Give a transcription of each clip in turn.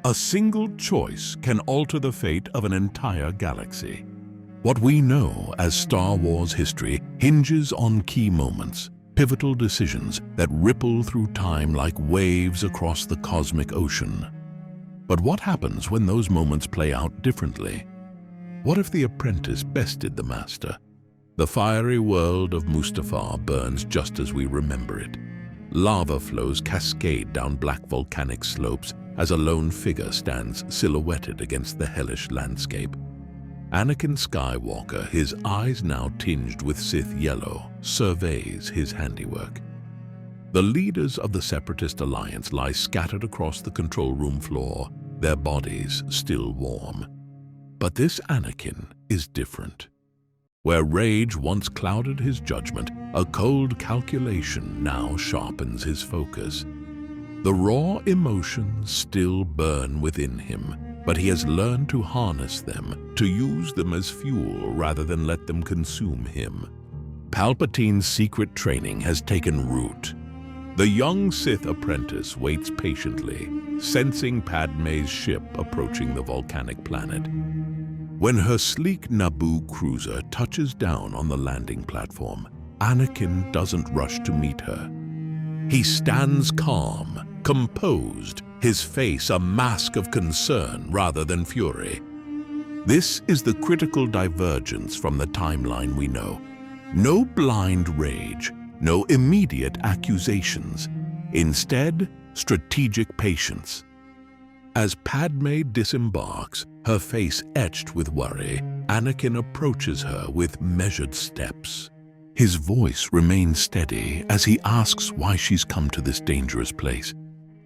A single choice can alter the fate of an entire galaxy. What we know as Star Wars history hinges on key moments, pivotal decisions that ripple through time like waves across the cosmic ocean. But what happens when those moments play out differently? What if the apprentice bested the master? The fiery world of Mustafar burns just as we remember it. Lava flows cascade down black volcanic slopes as a lone figure stands silhouetted against the hellish landscape. Anakin Skywalker, his eyes now tinged with Sith yellow, surveys his handiwork. The leaders of the Separatist Alliance lie scattered across the control room floor, their bodies still warm. But this Anakin is different. Where rage once clouded his judgment, a cold calculation now sharpens his focus. The raw emotions still burn within him, but he has learned to harness them, to use them as fuel rather than let them consume him. Palpatine's secret training has taken root. The young Sith apprentice waits patiently, sensing Padmé's ship approaching the volcanic planet. When her sleek Naboo cruiser touches down on the landing platform, Anakin doesn't rush to meet her. He stands calm, composed, his face a mask of concern rather than fury. This is the critical divergence from the timeline we know. No blind rage, no immediate accusations. Instead, strategic patience. As Padmé disembarks, her face etched with worry, Anakin approaches her with measured steps. His voice remains steady as he asks why she's come to this dangerous place.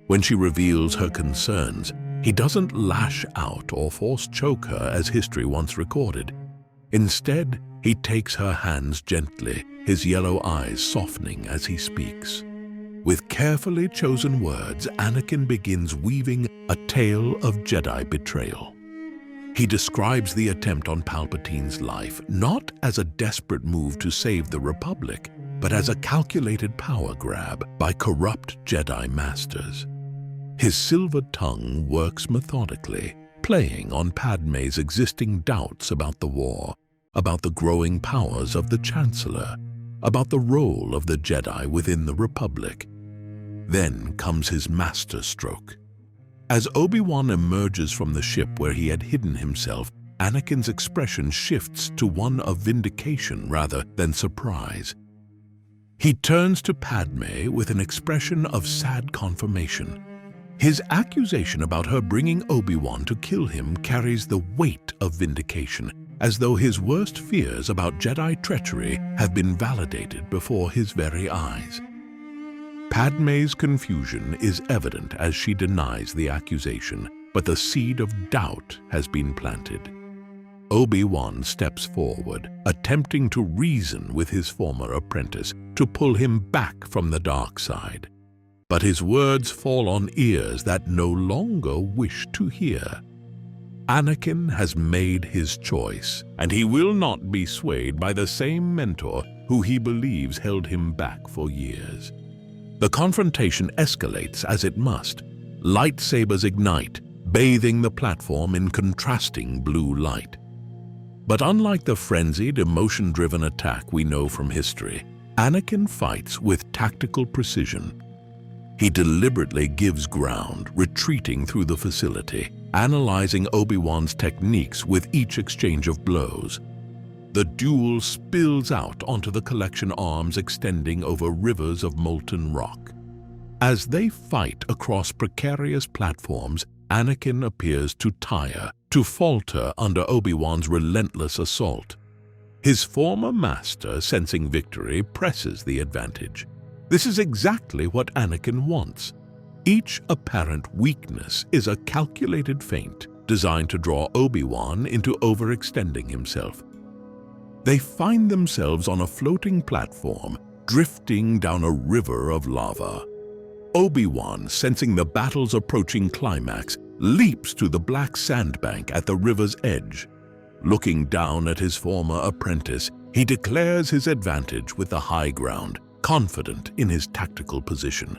When she reveals her concerns, he doesn't lash out or force choke her as history once recorded. Instead, he takes her hands gently, his yellow eyes softening as he speaks. With carefully chosen words, Anakin begins weaving a tale of Jedi betrayal. He describes the attempt on Palpatine's life not as a desperate move to save the Republic, but as a calculated power grab by corrupt Jedi masters. His silver tongue works methodically, playing on Padmé's existing doubts about the war, about the growing powers of the Chancellor, about the role of the Jedi within the Republic. Then comes his masterstroke. As Obi-Wan emerges from the ship where he had hidden himself, Anakin's expression shifts to one of vindication rather than surprise. He turns to Padmé with an expression of sad confirmation. His accusation about her bringing Obi-Wan to kill him carries the weight of vindication, as though his worst fears about Jedi treachery have been validated before his very eyes. Padmé's confusion is evident as she denies the accusation, but the seed of doubt has been planted. Obi-Wan steps forward, attempting to reason with his former apprentice to pull him back from the dark side. But his words fall on ears that no longer wish to hear. Anakin has made his choice, and he will not be swayed by the same mentor who he believes held him back for years. The confrontation escalates as it must. Lightsabers ignite, bathing the platform in contrasting blue light. But unlike the frenzied, emotion-driven attack we know from history, Anakin fights with tactical precision. He deliberately gives ground, retreating through the facility, analyzing Obi-Wan's techniques with each exchange of blows. The duel spills out onto the collection arms extending over rivers of molten rock. As they fight across precarious platforms, Anakin appears to tire, to falter under Obi-Wan's relentless assault. His former master, sensing victory, presses the advantage. This is exactly what Anakin wants. Each apparent weakness is a calculated feint designed to draw Obi-Wan into overextending himself. They find themselves on a floating platform, drifting down a river of lava. Obi-Wan, sensing the battle's approaching climax, leaps to the black sandbank at the river's edge. Looking down at his former apprentice, he declares his advantage with the high ground, confident in his tactical position.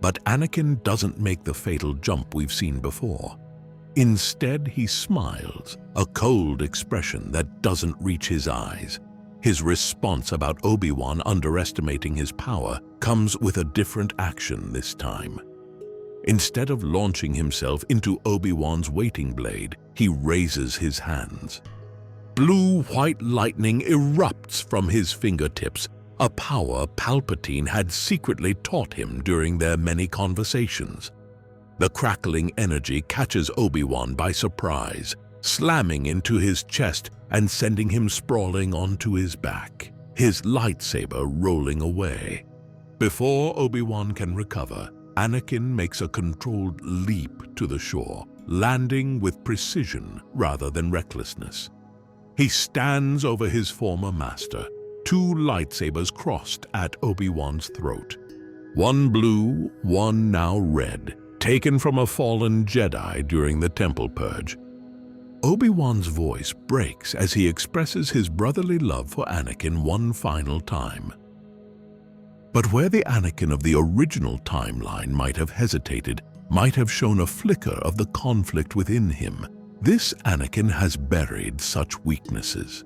But Anakin doesn't make the fatal jump we've seen before. Instead, he smiles, a cold expression that doesn't reach his eyes. His response about Obi-Wan underestimating his power comes with a different action this time. Instead of launching himself into Obi-Wan's waiting blade, he raises his hands. Blue-white lightning erupts from his fingertips, a power Palpatine had secretly taught him during their many conversations. The crackling energy catches Obi-Wan by surprise, slamming into his chest and sending him sprawling onto his back, his lightsaber rolling away. Before Obi-Wan can recover, Anakin makes a controlled leap to the shore, landing with precision rather than recklessness. He stands over his former master, two lightsabers crossed at Obi-Wan's throat. One blue, one now red, taken from a fallen Jedi during the Temple Purge. Obi-Wan's voice breaks as he expresses his brotherly love for Anakin one final time. But where the Anakin of the original timeline might have hesitated, might have shown a flicker of the conflict within him, this Anakin has buried such weaknesses.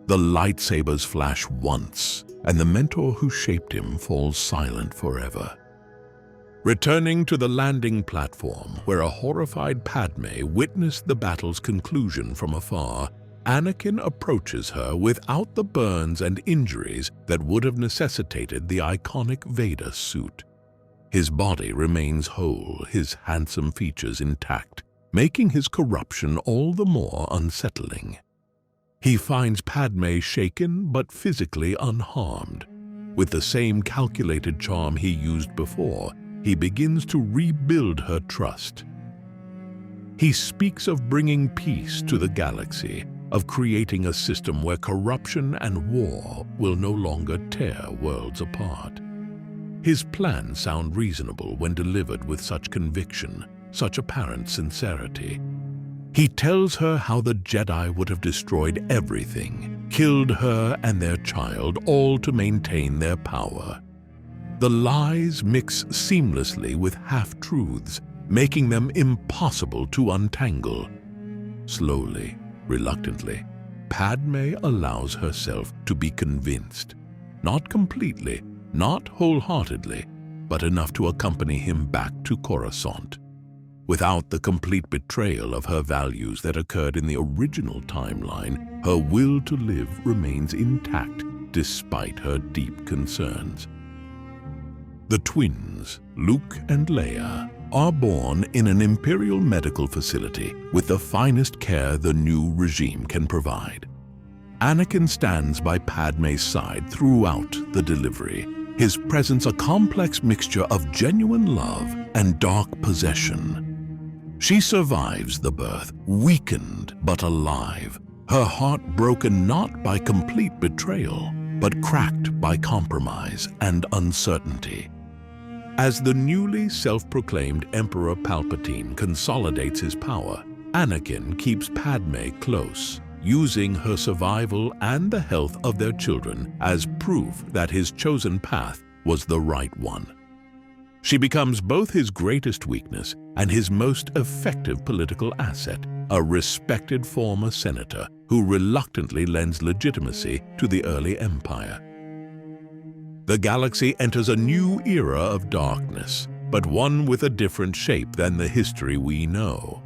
The lightsabers flash once, and the mentor who shaped him falls silent forever. Returning to the landing platform, where a horrified Padme witnessed the battle's conclusion from afar, Anakin approaches her without the burns and injuries that would have necessitated the iconic Vader suit. His body remains whole, his handsome features intact, making his corruption all the more unsettling. He finds Padme shaken but physically unharmed. With the same calculated charm he used before, he begins to rebuild her trust. He speaks of bringing peace to the galaxy, of creating a system where corruption and war will no longer tear worlds apart. His plans sound reasonable when delivered with such conviction, such apparent sincerity. He tells her how the Jedi would have destroyed everything, killed her and their child, all to maintain their power. The lies mix seamlessly with half-truths, making them impossible to untangle. Slowly, reluctantly, Padme allows herself to be convinced. Not completely, not wholeheartedly, but enough to accompany him back to Coruscant. Without the complete betrayal of her values that occurred in the original timeline, her will to live remains intact despite her deep concerns. The twins, Luke and Leia, are born in an Imperial medical facility with the finest care the new regime can provide. Anakin stands by Padme's side throughout the delivery, his presence a complex mixture of genuine love and dark possession. She survives the birth, weakened but alive, her heart broken not by complete betrayal, but cracked by compromise and uncertainty. As the newly self-proclaimed Emperor Palpatine consolidates his power, Anakin keeps Padme close, using her survival and the health of their children as proof that his chosen path was the right one. She becomes both his greatest weakness and his most effective political asset, a respected former senator who reluctantly lends legitimacy to the early empire. The galaxy enters a new era of darkness, but one with a different shape than the history we know.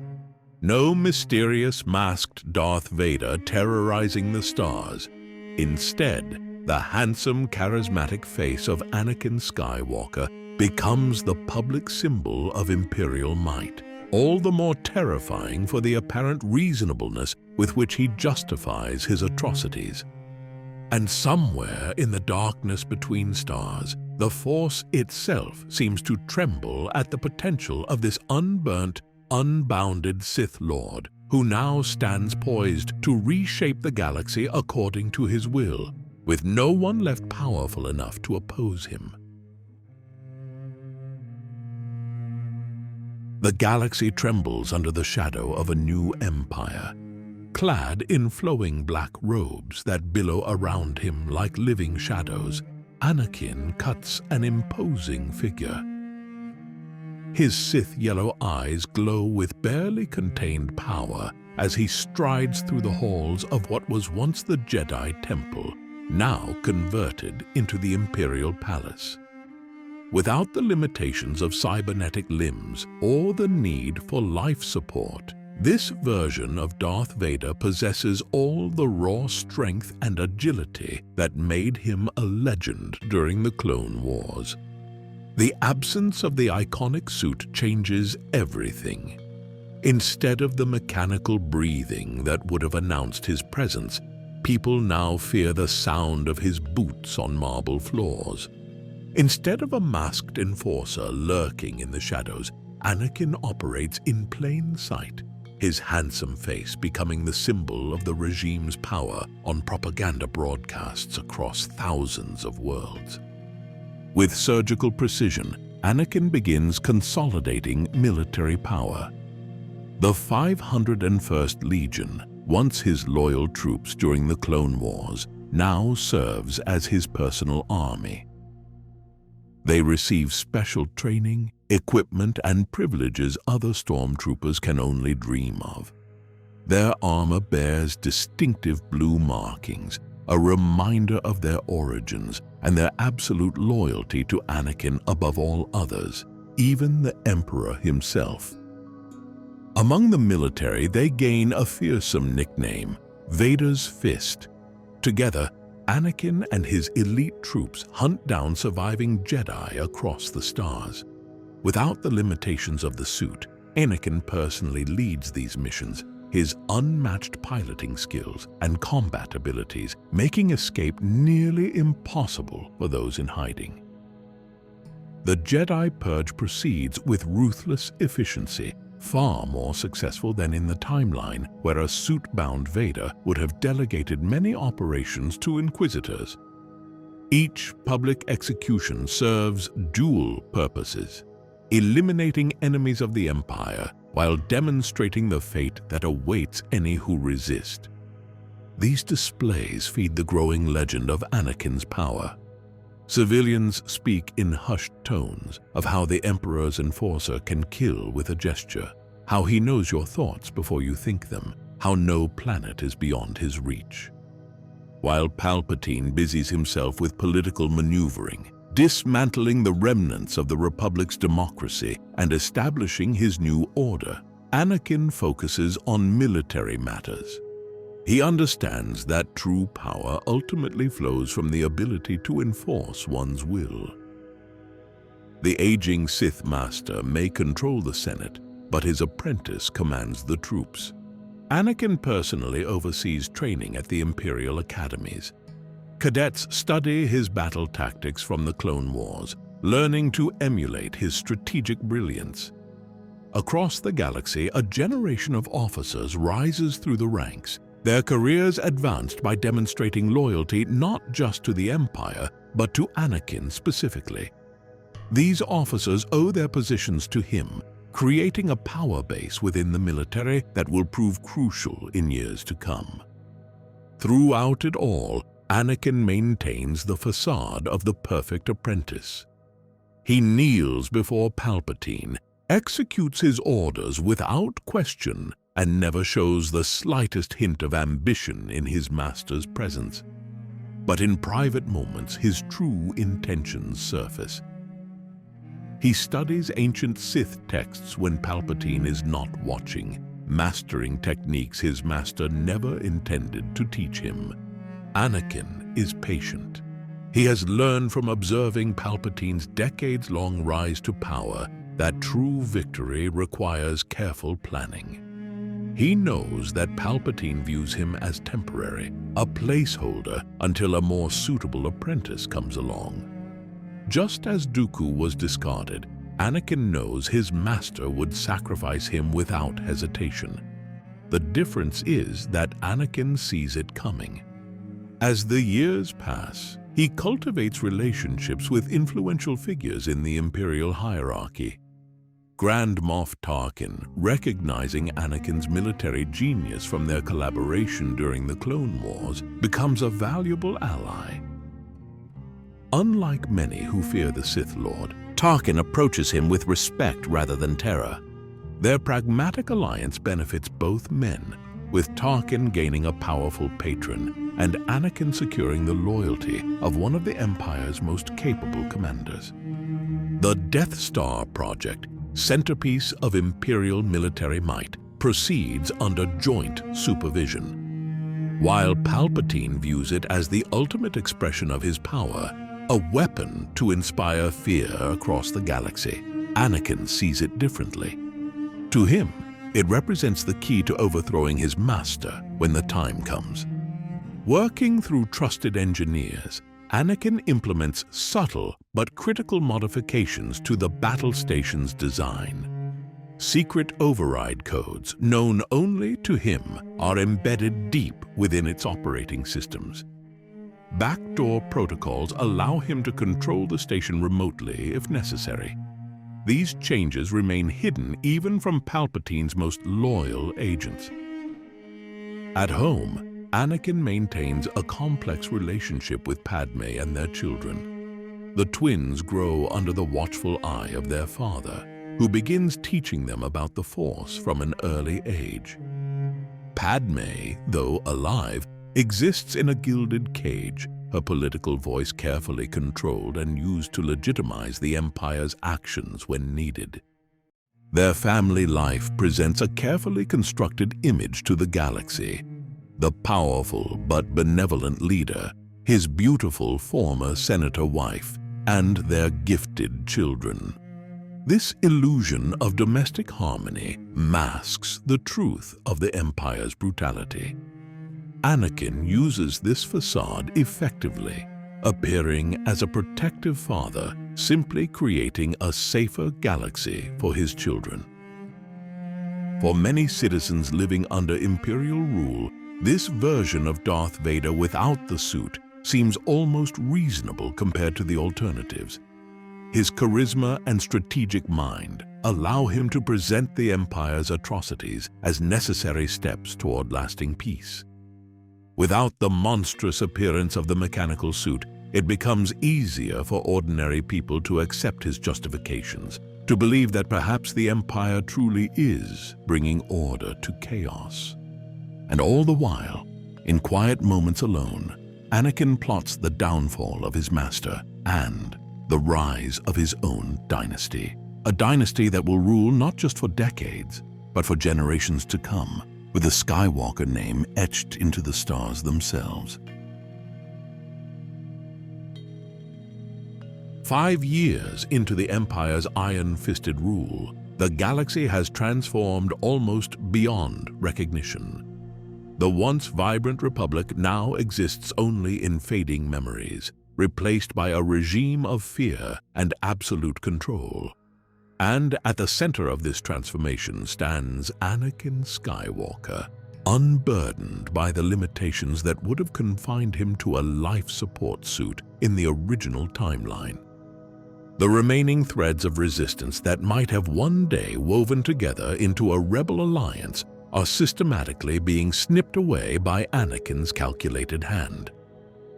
No mysterious masked Darth Vader terrorizing the stars. Instead, the handsome, charismatic face of Anakin Skywalker becomes the public symbol of Imperial might, all the more terrifying for the apparent reasonableness with which he justifies his atrocities. And somewhere in the darkness between stars, the Force itself seems to tremble at the potential of this unburnt, unbounded Sith Lord, who now stands poised to reshape the galaxy according to his will, with no one left powerful enough to oppose him. The galaxy trembles under the shadow of a new empire. Clad in flowing black robes that billow around him like living shadows, Anakin cuts an imposing figure. His Sith yellow eyes glow with barely contained power as he strides through the halls of what was once the Jedi Temple, now converted into the Imperial Palace. Without the limitations of cybernetic limbs or the need for life support, this version of Darth Vader possesses all the raw strength and agility that made him a legend during the Clone Wars. The absence of the iconic suit changes everything. Instead of the mechanical breathing that would have announced his presence, people now fear the sound of his boots on marble floors. Instead of a masked enforcer lurking in the shadows, Anakin operates in plain sight, his handsome face becoming the symbol of the regime's power on propaganda broadcasts across thousands of worlds. With surgical precision, Anakin begins consolidating military power. The 501st Legion, once his loyal troops during the Clone Wars, now serves as his personal army. They receive special training, equipment, and privileges other stormtroopers can only dream of. Their armor bears distinctive blue markings, a reminder of their origins and their absolute loyalty to Anakin above all others, even the Emperor himself. Among the military, they gain a fearsome nickname, Vader's Fist. Together, Anakin and his elite troops hunt down surviving Jedi across the stars. Without the limitations of the suit, Anakin personally leads these missions, his unmatched piloting skills and combat abilities making escape nearly impossible for those in hiding. The Jedi Purge proceeds with ruthless efficiency, far more successful than in the timeline where a suit-bound Vader would have delegated many operations to Inquisitors. Each public execution serves dual purposes, eliminating enemies of the Empire while demonstrating the fate that awaits any who resist. These displays feed the growing legend of Anakin's power. Civilians speak in hushed tones of how the Emperor's enforcer can kill with a gesture, how he knows your thoughts before you think them, how no planet is beyond his reach. While Palpatine busies himself with political maneuvering, dismantling the remnants of the Republic's democracy and establishing his new order, Anakin focuses on military matters. He understands that true power ultimately flows from the ability to enforce one's will. The aging Sith Master may control the Senate, but his apprentice commands the troops. Anakin personally oversees training at the Imperial Academies. Cadets study his battle tactics from the Clone Wars, learning to emulate his strategic brilliance. Across the galaxy, a generation of officers rises through the ranks, their careers advanced by demonstrating loyalty not just to the Empire, but to Anakin specifically. These officers owe their positions to him, creating a power base within the military that will prove crucial in years to come. Throughout it all, Anakin maintains the facade of the perfect apprentice. He kneels before Palpatine, executes his orders without question, and never shows the slightest hint of ambition in his master's presence. But in private moments, his true intentions surface. He studies ancient Sith texts when Palpatine is not watching, mastering techniques his master never intended to teach him. Anakin is patient. He has learned from observing Palpatine's decades-long rise to power that true victory requires careful planning. He knows that Palpatine views him as temporary, a placeholder until a more suitable apprentice comes along. Just as Dooku was discarded, Anakin knows his master would sacrifice him without hesitation. The difference is that Anakin sees it coming. As the years pass, he cultivates relationships with influential figures in the Imperial hierarchy. Grand Moff Tarkin, recognizing Anakin's military genius from their collaboration during the Clone Wars, becomes a valuable ally. Unlike many who fear the Sith Lord, Tarkin approaches him with respect rather than terror. Their pragmatic alliance benefits both men, with Tarkin gaining a powerful patron and Anakin securing the loyalty of one of the Empire's most capable commanders. The Death Star project, centerpiece of Imperial military might, proceeds under joint supervision. While Palpatine views it as the ultimate expression of his power, a weapon to inspire fear across the galaxy, Anakin sees it differently. To him, it represents the key to overthrowing his master when the time comes. Working through trusted engineers, Anakin implements subtle but critical modifications to the battle station's design. Secret override codes, known only to him, are embedded deep within its operating systems. Backdoor protocols allow him to control the station remotely if necessary. These changes remain hidden even from Palpatine's most loyal agents. At home, Anakin maintains a complex relationship with Padme and their children. The twins grow under the watchful eye of their father, who begins teaching them about the Force from an early age. Padme, though alive, exists in a gilded cage, her political voice carefully controlled and used to legitimize the Empire's actions when needed. Their family life presents a carefully constructed image to the galaxy: the powerful but benevolent leader, his beautiful former senator wife, and their gifted children. This illusion of domestic harmony masks the truth of the Empire's brutality. Anakin uses this facade effectively, appearing as a protective father, simply creating a safer galaxy for his children. For many citizens living under Imperial rule, this version of Darth Vader without the suit seems almost reasonable compared to the alternatives. His charisma and strategic mind allow him to present the Empire's atrocities as necessary steps toward lasting peace. Without the monstrous appearance of the mechanical suit, it becomes easier for ordinary people to accept his justifications, to believe that perhaps the Empire truly is bringing order to chaos. And all the while, in quiet moments alone, Anakin plots the downfall of his master and the rise of his own dynasty. A dynasty that will rule not just for decades, but for generations to come, with the Skywalker name etched into the stars themselves. 5 years into the Empire's iron-fisted rule, the galaxy has transformed almost beyond recognition. The once vibrant Republic now exists only in fading memories, replaced by a regime of fear and absolute control. And at the center of this transformation stands Anakin Skywalker, unburdened by the limitations that would have confined him to a life support suit in the original timeline. The remaining threads of resistance that might have one day woven together into a rebel alliance are systematically being snipped away by Anakin's calculated hand.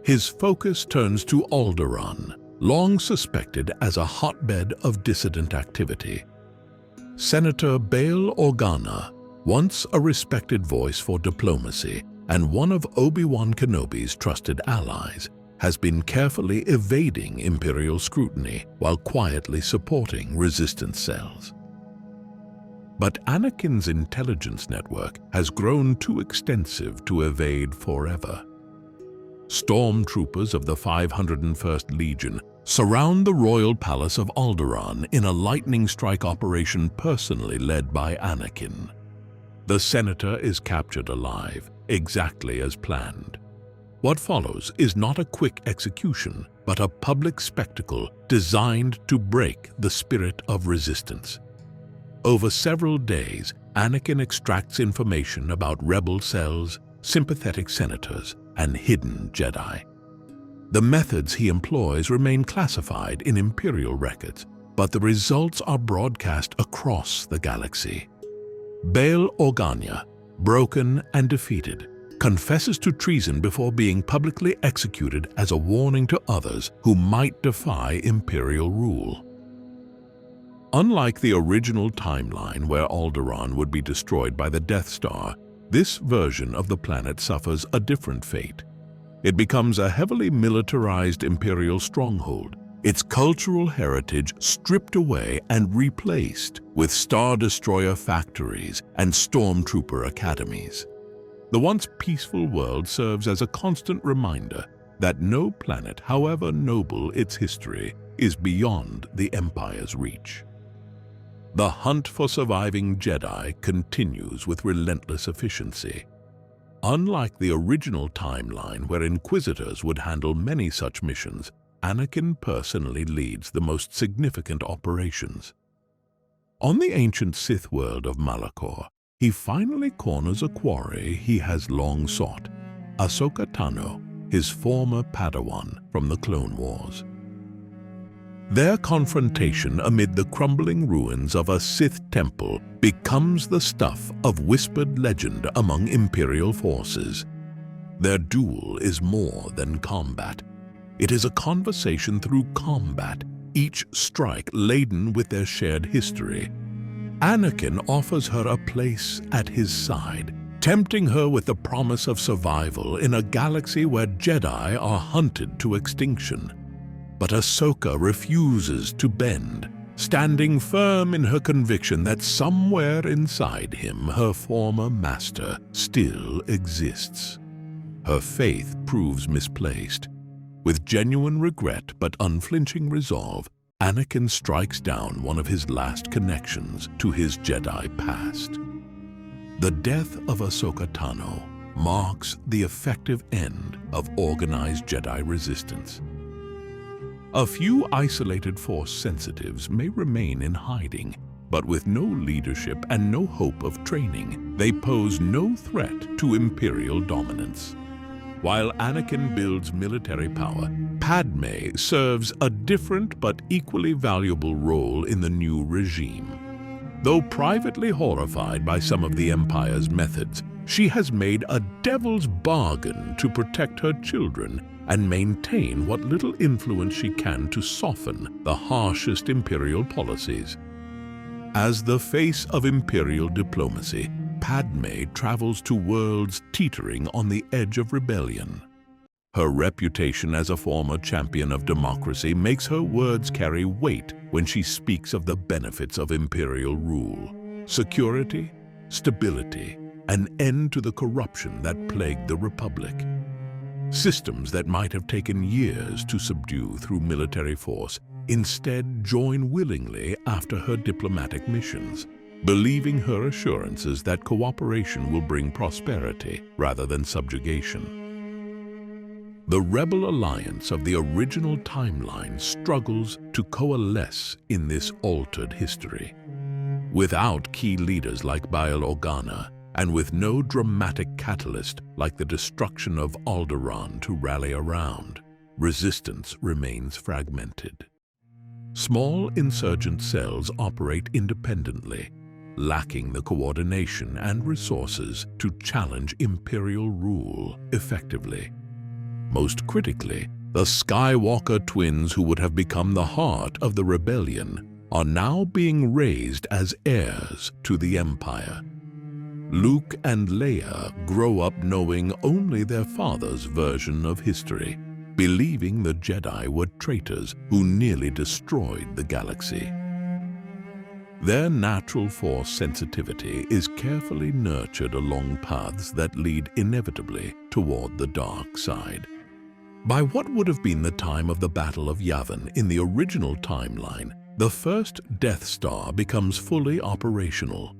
His focus turns to Alderaan, long suspected as a hotbed of dissident activity. Senator Bail Organa, once a respected voice for diplomacy and one of Obi-Wan Kenobi's trusted allies, has been carefully evading Imperial scrutiny while quietly supporting resistance cells. But Anakin's intelligence network has grown too extensive to evade forever. Stormtroopers of the 501st Legion surround the royal palace of Alderaan in a lightning strike operation personally led by Anakin. The senator is captured alive, exactly as planned. What follows is not a quick execution, but a public spectacle designed to break the spirit of resistance. Over several days, Anakin extracts information about rebel cells, sympathetic senators, and hidden Jedi. The methods he employs remain classified in Imperial records, but the results are broadcast across the galaxy. Bail Organa, broken and defeated, confesses to treason before being publicly executed as a warning to others who might defy Imperial rule. Unlike the original timeline where Alderaan would be destroyed by the Death Star, this version of the planet suffers a different fate. It becomes a heavily militarized Imperial stronghold, its cultural heritage stripped away and replaced with Star Destroyer factories and Stormtrooper academies. The once peaceful world serves as a constant reminder that no planet, however noble its history, is beyond the Empire's reach. The hunt for surviving Jedi continues with relentless efficiency. Unlike the original timeline where Inquisitors would handle many such missions, Anakin personally leads the most significant operations. On the ancient Sith world of Malachor, he finally corners a quarry he has long sought, Ahsoka Tano, his former Padawan from the Clone Wars. Their confrontation amid the crumbling ruins of a Sith temple becomes the stuff of whispered legend among Imperial forces. Their duel is more than combat. It is a conversation through combat, each strike laden with their shared history. Anakin offers her a place at his side, tempting her with the promise of survival in a galaxy where Jedi are hunted to extinction. But Ahsoka refuses to bend, standing firm in her conviction that somewhere inside him her former master still exists. Her faith proves misplaced. With genuine regret but unflinching resolve, Anakin strikes down one of his last connections to his Jedi past. The death of Ahsoka Tano marks the effective end of organized Jedi resistance. A few isolated Force sensitives may remain in hiding, but with no leadership and no hope of training, they pose no threat to Imperial dominance. While Anakin builds military power, Padme serves a different but equally valuable role in the new regime. Though privately horrified by some of the Empire's methods, she has made a devil's bargain to protect her children and maintain what little influence she can to soften the harshest Imperial policies. As the face of Imperial diplomacy, Padme travels to worlds teetering on the edge of rebellion. Her reputation as a former champion of democracy makes her words carry weight when she speaks of the benefits of Imperial rule: security, stability, an end to the corruption that plagued the Republic. Systems that might have taken years to subdue through military force instead join willingly after her diplomatic missions, believing her assurances that cooperation will bring prosperity rather than subjugation. The rebel alliance of the original timeline struggles to coalesce in this altered history. Without key leaders like Bail Organa, and with no dramatic catalyst like the destruction of Alderaan to rally around, resistance remains fragmented. Small insurgent cells operate independently, lacking the coordination and resources to challenge Imperial rule effectively. Most critically, the Skywalker twins, who would have become the heart of the rebellion, are now being raised as heirs to the Empire. Luke and Leia grow up knowing only their father's version of history, believing the Jedi were traitors who nearly destroyed the galaxy. Their natural Force sensitivity is carefully nurtured along paths that lead inevitably toward the dark side. By what would have been the time of the Battle of Yavin in the original timeline, the first Death Star becomes fully operational.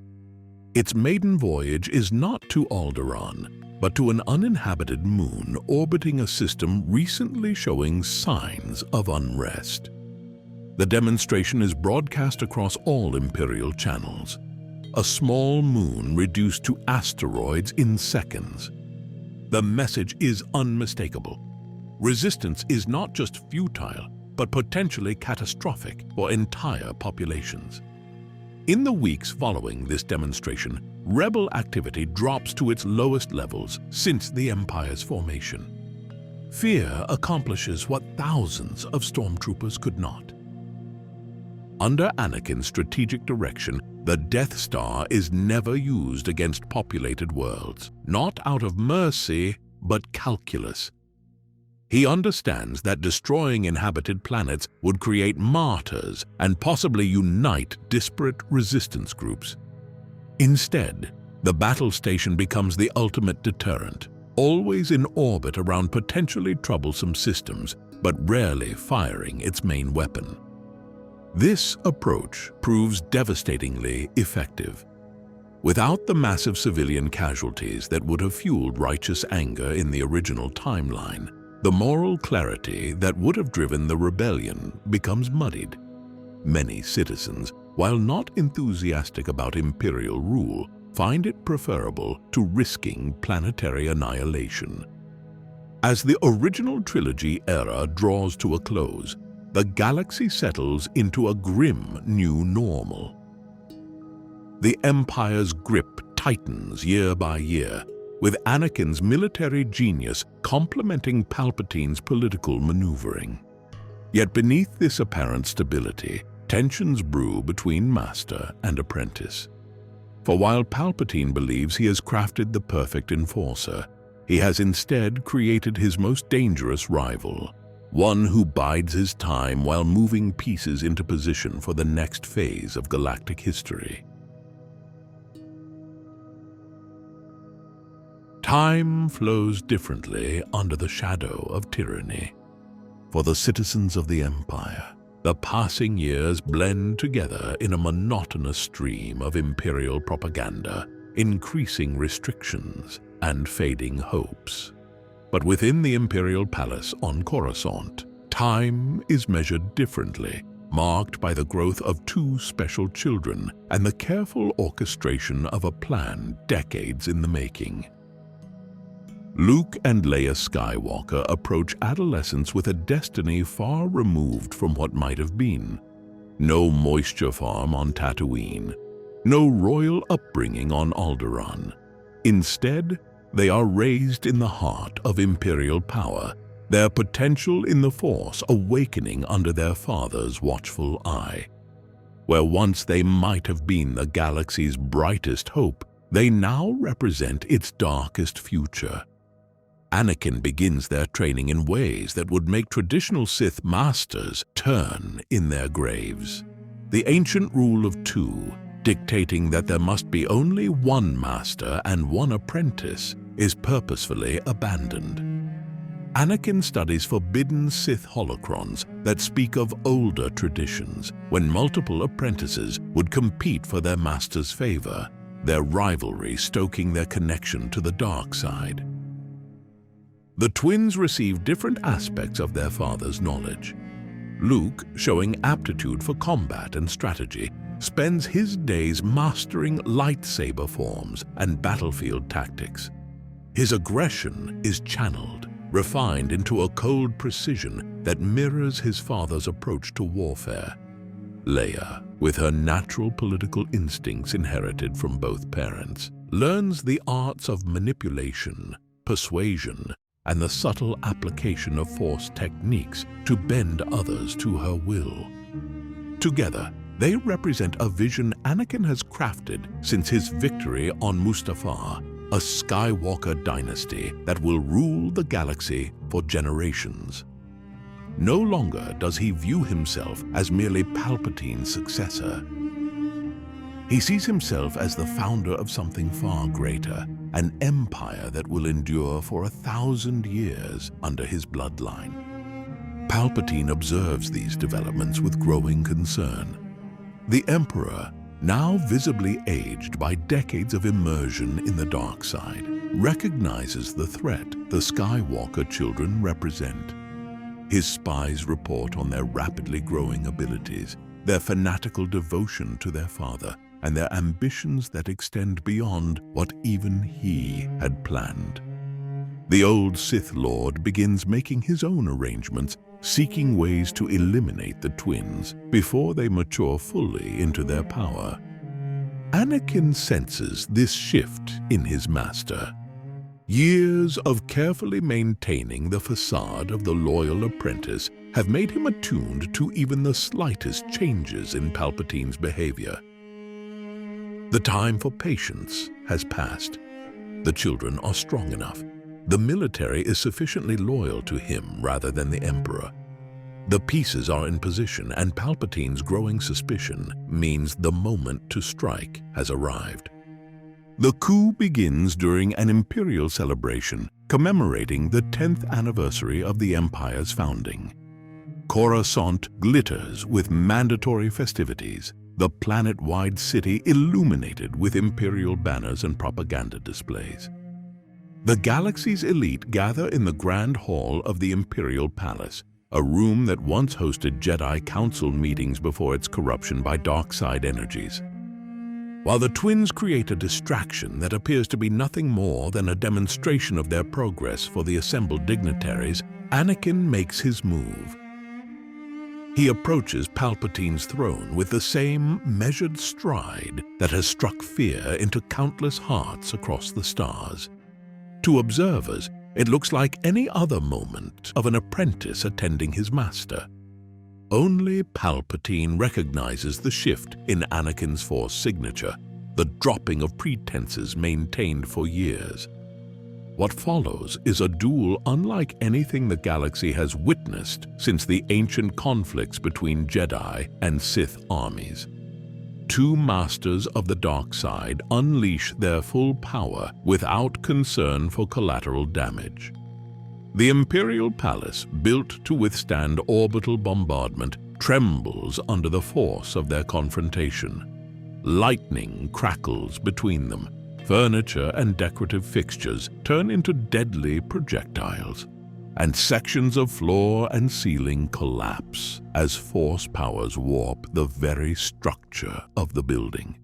Its maiden voyage is not to Alderaan, but to an uninhabited moon orbiting a system recently showing signs of unrest. The demonstration is broadcast across all Imperial channels. A small moon reduced to asteroids in seconds. The message is unmistakable. Resistance is not just futile, but potentially catastrophic for entire populations. In the weeks following this demonstration, rebel activity drops to its lowest levels since the Empire's formation. Fear accomplishes what thousands of stormtroopers could not. Under Anakin's strategic direction, the Death Star is never used against populated worlds, not out of mercy, but calculus. He understands that destroying inhabited planets would create martyrs and possibly unite disparate resistance groups. Instead, the battle station becomes the ultimate deterrent, always in orbit around potentially troublesome systems, but rarely firing its main weapon. This approach proves devastatingly effective. Without the massive civilian casualties that would have fueled righteous anger in the original timeline, the moral clarity that would have driven the rebellion becomes muddied. Many citizens, while not enthusiastic about imperial rule, find it preferable to risking planetary annihilation. As the original trilogy era draws to a close, the galaxy settles into a grim new normal. The Empire's grip tightens year by year, with Anakin's military genius complementing Palpatine's political maneuvering. Yet beneath this apparent stability, tensions brew between master and apprentice. For while Palpatine believes he has crafted the perfect enforcer, he has instead created his most dangerous rival, one who bides his time while moving pieces into position for the next phase of galactic history. Time flows differently under the shadow of tyranny. For the citizens of the Empire, the passing years blend together in a monotonous stream of imperial propaganda, increasing restrictions and fading hopes. But within the Imperial Palace on Coruscant, time is measured differently, marked by the growth of two special children and the careful orchestration of a plan decades in the making. Luke and Leia Skywalker approach adolescence with a destiny far removed from what might have been. No moisture farm on Tatooine, no royal upbringing on Alderaan. Instead, they are raised in the heart of Imperial power, their potential in the Force awakening under their father's watchful eye. Where once they might have been the galaxy's brightest hope, they now represent its darkest future. Anakin begins their training in ways that would make traditional Sith masters turn in their graves. The ancient rule of two, dictating that there must be only one master and one apprentice, is purposefully abandoned. Anakin studies forbidden Sith holocrons that speak of older traditions, when multiple apprentices would compete for their master's favor, their rivalry stoking their connection to the dark side. The twins receive different aspects of their father's knowledge. Luke, showing aptitude for combat and strategy, spends his days mastering lightsaber forms and battlefield tactics. His aggression is channeled, refined into a cold precision that mirrors his father's approach to warfare. Leia, with her natural political instincts inherited from both parents, learns the arts of manipulation, persuasion, and the subtle application of Force techniques to bend others to her will. Together, they represent a vision Anakin has crafted since his victory on Mustafar, a Skywalker dynasty that will rule the galaxy for generations. No longer does he view himself as merely Palpatine's successor. He sees himself as the founder of something far greater, an empire that will endure for 1,000 years under his bloodline. Palpatine observes these developments with growing concern. The Emperor, now visibly aged by decades of immersion in the dark side, recognizes the threat the Skywalker children represent. His spies report on their rapidly growing abilities, their fanatical devotion to their father, and their ambitions that extend beyond what even he had planned. The old Sith Lord begins making his own arrangements, seeking ways to eliminate the twins before they mature fully into their power. Anakin senses this shift in his master. Years of carefully maintaining the facade of the loyal apprentice have made him attuned to even the slightest changes in Palpatine's behavior. The time for patience has passed. The children are strong enough. The military is sufficiently loyal to him rather than the Emperor. The pieces are in position, and Palpatine's growing suspicion means the moment to strike has arrived. The coup begins during an imperial celebration commemorating the 10th anniversary of the Empire's founding. Coruscant glitters with mandatory festivities, the planet-wide city illuminated with imperial banners and propaganda displays. The galaxy's elite gather in the Grand Hall of the Imperial Palace, a room that once hosted Jedi Council meetings before its corruption by dark side energies. While the twins create a distraction that appears to be nothing more than a demonstration of their progress for the assembled dignitaries, Anakin makes his move. He approaches Palpatine's throne with the same measured stride that has struck fear into countless hearts across the stars. To observers, it looks like any other moment of an apprentice attending his master. Only Palpatine recognizes the shift in Anakin's Force signature, the dropping of pretenses maintained for years. What follows is a duel unlike anything the galaxy has witnessed since the ancient conflicts between Jedi and Sith armies. Two masters of the dark side unleash their full power without concern for collateral damage. The Imperial Palace, built to withstand orbital bombardment, trembles under the force of their confrontation. Lightning crackles between them. Furniture and decorative fixtures turn into deadly projectiles, and sections of floor and ceiling collapse as force powers warp the very structure of the building.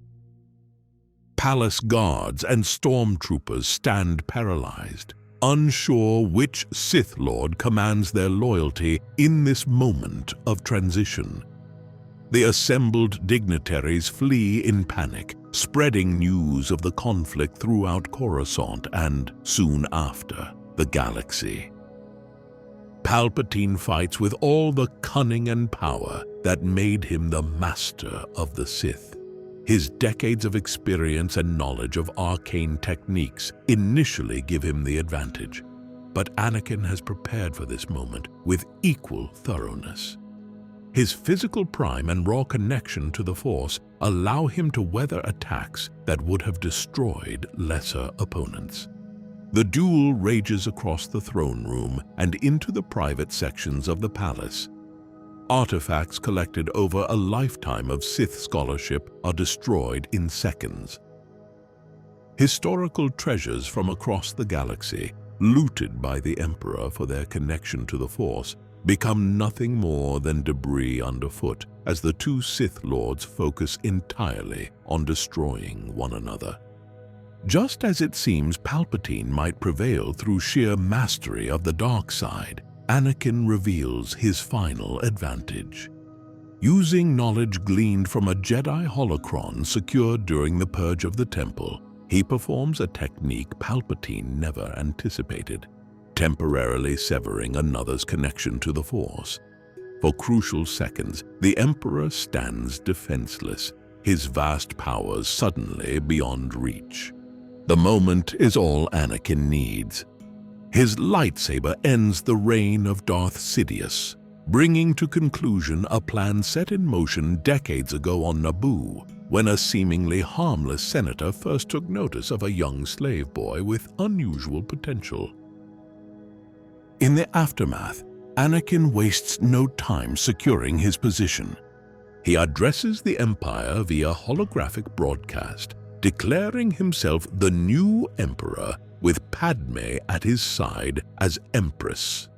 Palace guards and stormtroopers stand paralyzed, unsure which Sith Lord commands their loyalty in this moment of transition. The assembled dignitaries flee in panic, spreading news of the conflict throughout Coruscant and, soon after, the galaxy. Palpatine fights with all the cunning and power that made him the master of the Sith. His decades of experience and knowledge of arcane techniques initially give him the advantage, but Anakin has prepared for this moment with equal thoroughness. His physical prime and raw connection to the Force allow him to weather attacks that would have destroyed lesser opponents. The duel rages across the throne room and into the private sections of the palace. Artifacts collected over a lifetime of Sith scholarship are destroyed in seconds. Historical treasures from across the galaxy, looted by the Emperor for their connection to the Force, become nothing more than debris underfoot as the two Sith Lords focus entirely on destroying one another. Just as it seems Palpatine might prevail through sheer mastery of the dark side, Anakin reveals his final advantage. Using knowledge gleaned from a Jedi holocron secured during the Purge of the Temple, he performs a technique Palpatine never anticipated, temporarily severing another's connection to the Force. For crucial seconds, the Emperor stands defenseless, his vast powers suddenly beyond reach. The moment is all Anakin needs. His lightsaber ends the reign of Darth Sidious, bringing to conclusion a plan set in motion decades ago on Naboo, when a seemingly harmless senator first took notice of a young slave boy with unusual potential. In the aftermath, Anakin wastes no time securing his position. He addresses the Empire via holographic broadcast, declaring himself the new Emperor with Padme at his side as Empress.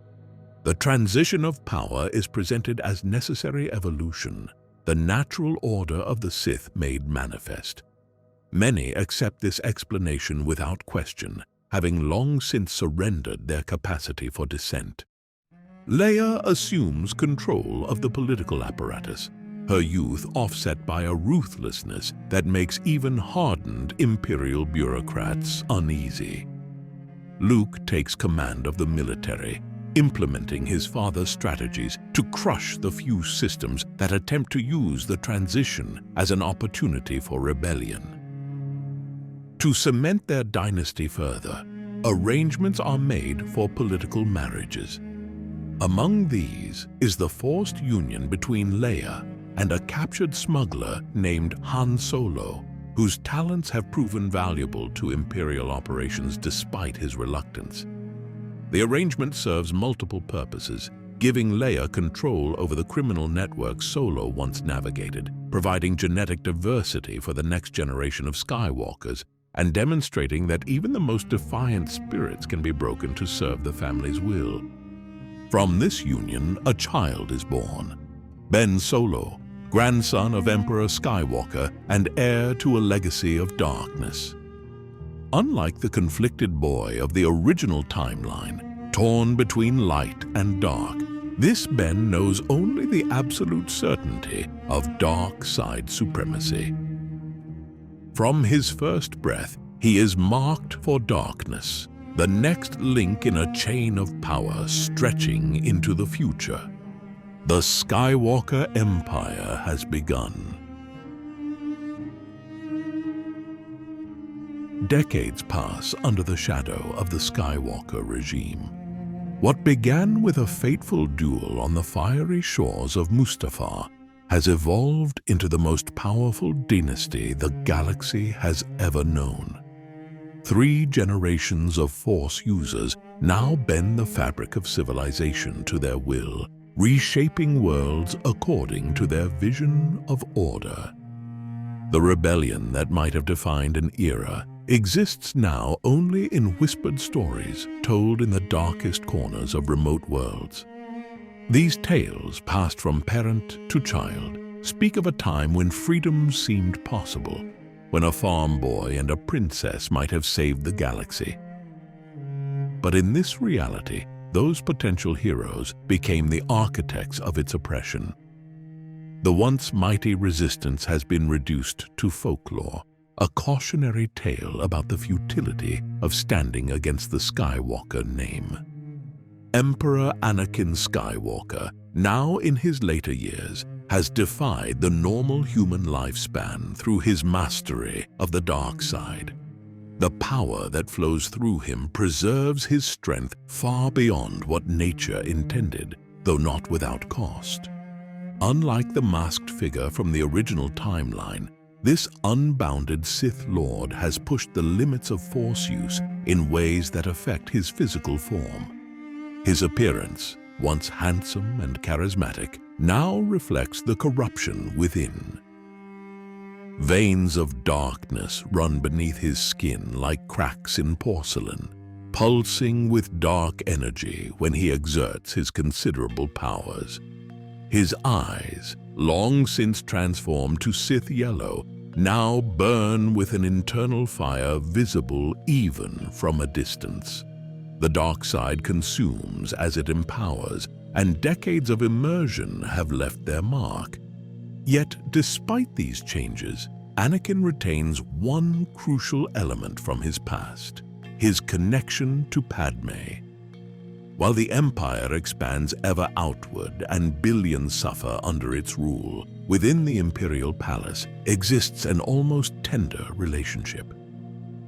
The transition of power is presented as necessary evolution, the natural order of the Sith made manifest. Many accept this explanation without question, having long since surrendered their capacity for dissent. Leia assumes control of the political apparatus, her youth offset by a ruthlessness that makes even hardened imperial bureaucrats uneasy. Luke takes command of the military, implementing his father's strategies to crush the few systems that attempt to use the transition as an opportunity for rebellion. To cement their dynasty further, arrangements are made for political marriages. Among these is the forced union between Leia and a captured smuggler named Han Solo, whose talents have proven valuable to Imperial operations despite his reluctance. The arrangement serves multiple purposes, giving Leia control over the criminal network Solo once navigated, providing genetic diversity for the next generation of Skywalkers, and demonstrating that even the most defiant spirits can be broken to serve the family's will. From this union, a child is born, Ben Solo, grandson of Emperor Skywalker and heir to a legacy of darkness. Unlike the conflicted boy of the original timeline, torn between light and dark, this Ben knows only the absolute certainty of dark side supremacy. From his first breath, he is marked for darkness, the next link in a chain of power stretching into the future. The Skywalker Empire has begun. Decades pass under the shadow of the Skywalker regime. What began with a fateful duel on the fiery shores of Mustafar has evolved into the most powerful dynasty the galaxy has ever known. 3 generations of Force users now bend the fabric of civilization to their will, reshaping worlds according to their vision of order. The rebellion that might have defined an era exists now only in whispered stories told in the darkest corners of remote worlds. These tales, passed from parent to child, speak of a time when freedom seemed possible, when a farm boy and a princess might have saved the galaxy. But in this reality, those potential heroes became the architects of its oppression. The once mighty resistance has been reduced to folklore, a cautionary tale about the futility of standing against the Skywalker name. Emperor Anakin Skywalker, now in his later years, has defied the normal human lifespan through his mastery of the dark side. The power that flows through him preserves his strength far beyond what nature intended, though not without cost. Unlike the masked figure from the original timeline, this unbounded Sith Lord has pushed the limits of Force use in ways that affect his physical form. His appearance, once handsome and charismatic, now reflects the corruption within. Veins of darkness run beneath his skin like cracks in porcelain, pulsing with dark energy when he exerts his considerable powers. His eyes, long since transformed to Sith yellow, now burn with an internal fire visible even from a distance. The dark side consumes as it empowers, and decades of immersion have left their mark. Yet, despite these changes, Anakin retains one crucial element from his past: his connection to Padme. While the Empire expands ever outward and billions suffer under its rule, within the Imperial Palace exists an almost tender relationship.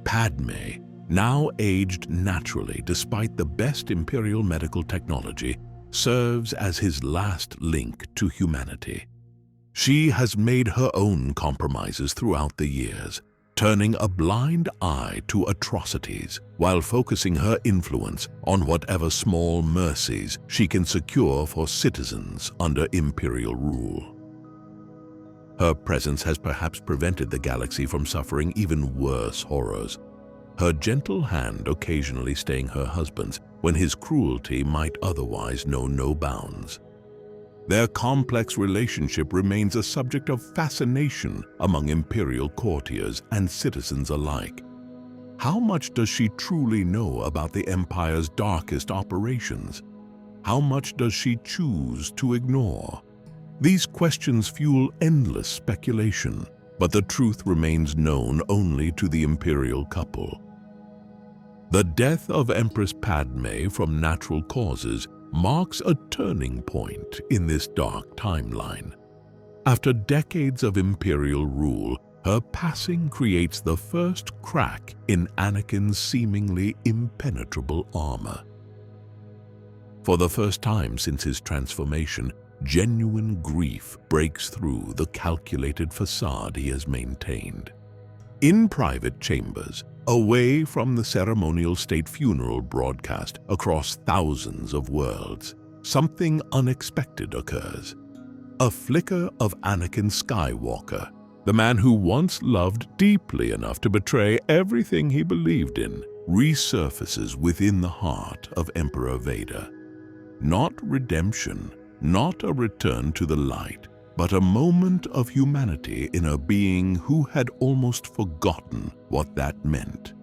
Padme, now aged naturally despite the best Imperial medical technology, serves as his last link to humanity. She has made her own compromises throughout the years, turning a blind eye to atrocities while focusing her influence on whatever small mercies she can secure for citizens under Imperial rule. Her presence has perhaps prevented the galaxy from suffering even worse horrors, her gentle hand occasionally staying her husband's when his cruelty might otherwise know no bounds. Their complex relationship remains a subject of fascination among Imperial courtiers and citizens alike. How much does she truly know about the Empire's darkest operations? How much does she choose to ignore? These questions fuel endless speculation, but the truth remains known only to the Imperial couple. The death of Empress Padme from natural causes marks a turning point in this dark timeline. After decades of Imperial rule, her passing creates the first crack in Anakin's seemingly impenetrable armor. For the first time since his transformation, genuine grief breaks through the calculated facade he has maintained. In private chambers, away from the ceremonial state funeral broadcast across thousands of worlds, something unexpected occurs. A flicker of Anakin Skywalker, the man who once loved deeply enough to betray everything he believed in, resurfaces within the heart of Emperor Vader. Not redemption, not a return to the light, but a moment of humanity in a being who had almost forgotten what that meant.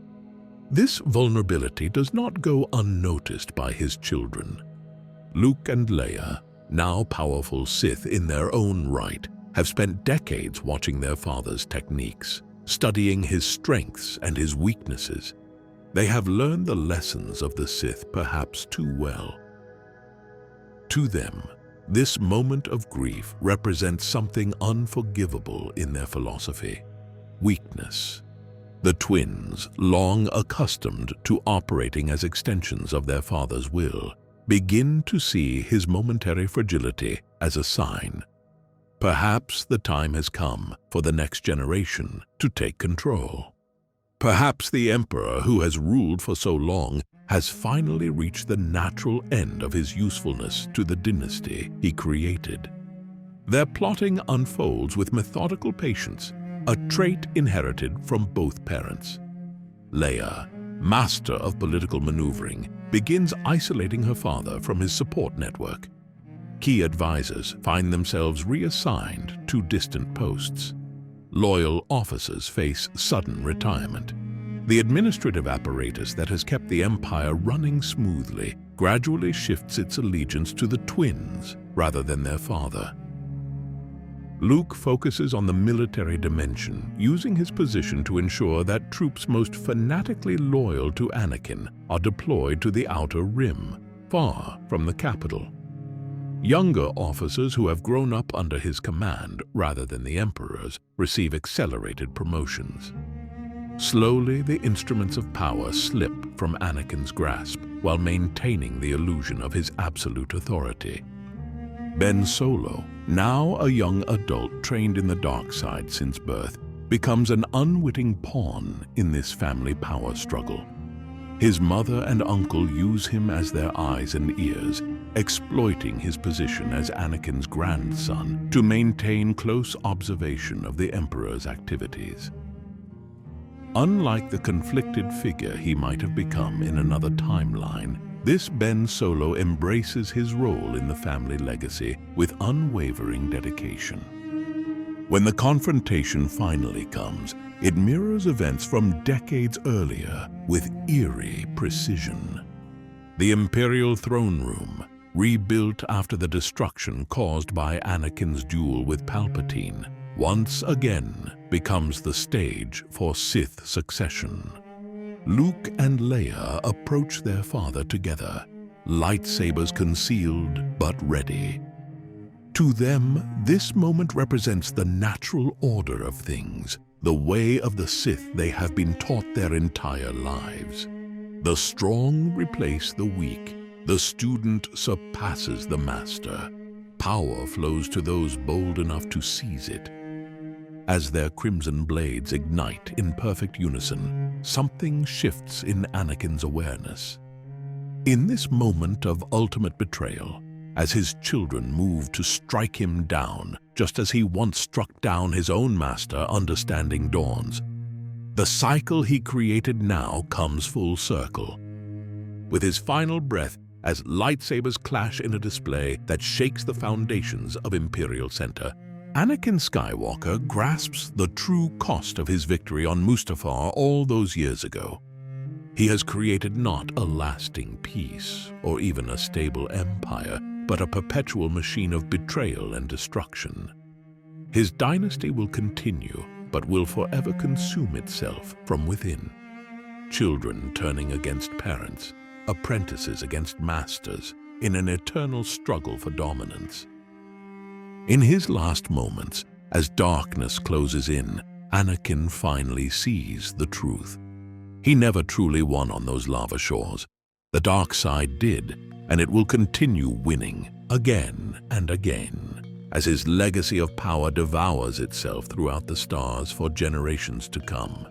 This vulnerability does not go unnoticed by his children. Luke and Leia, now powerful Sith in their own right, have spent decades watching their father's techniques, studying his strengths and his weaknesses. They have learned the lessons of the Sith perhaps too well. To them, this moment of grief represents something unforgivable in their philosophy: weakness. The twins, long accustomed to operating as extensions of their father's will, begin to see his momentary fragility as a sign. Perhaps the time has come for the next generation to take control. Perhaps the Emperor who has ruled for so long has finally reached the natural end of his usefulness to the dynasty he created. Their plotting unfolds with methodical patience, a trait inherited from both parents. Leia, master of political maneuvering, begins isolating her father from his support network. Key advisors find themselves reassigned to distant posts. Loyal officers face sudden retirement. The administrative apparatus that has kept the Empire running smoothly gradually shifts its allegiance to the twins rather than their father. Luke focuses on the military dimension, using his position to ensure that troops most fanatically loyal to Anakin are deployed to the Outer Rim, far from the capital. Younger officers who have grown up under his command rather than the Emperor's receive accelerated promotions. Slowly, the instruments of power slip from Anakin's grasp while maintaining the illusion of his absolute authority. Ben Solo, now a young adult trained in the dark side since birth, becomes an unwitting pawn in this family power struggle. His mother and uncle use him as their eyes and ears, exploiting his position as Anakin's grandson to maintain close observation of the Emperor's activities. Unlike the conflicted figure he might have become in another timeline, this Ben Solo embraces his role in the family legacy with unwavering dedication. When the confrontation finally comes, it mirrors events from decades earlier with eerie precision. The Imperial throne room, rebuilt after the destruction caused by Anakin's duel with Palpatine, once again becomes the stage for Sith succession. Luke and Leia approach their father together, lightsabers concealed but ready. To them, this moment represents the natural order of things, the way of the Sith they have been taught their entire lives. The strong replace the weak, the student surpasses the master. Power flows to those bold enough to seize it. As their crimson blades ignite in perfect unison, something shifts in Anakin's awareness. In this moment of ultimate betrayal, as his children move to strike him down, just as he once struck down his own master understanding dawns, the cycle he created now comes full circle. With his final breath, as lightsabers clash in a display that shakes the foundations of Imperial Center, Anakin Skywalker grasps the true cost of his victory on Mustafar all those years ago. He has created not a lasting peace or even a stable empire, but a perpetual machine of betrayal and destruction. His dynasty will continue, but will forever consume itself from within. Children turning against parents, apprentices against masters, in an eternal struggle for dominance. In his last moments, as darkness closes in, Anakin finally sees the truth. He never truly won on those lava shores. The dark side did, and it will continue winning again and again, as his legacy of power devours itself throughout the stars for generations to come.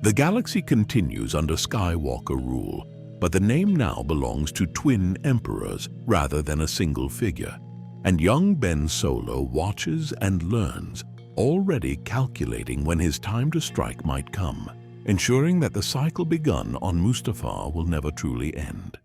The galaxy continues under Skywalker rule, but the name now belongs to twin emperors rather than a single figure. And young Ben Solo watches and learns, already calculating when his time to strike might come, ensuring that the cycle begun on Mustafar will never truly end.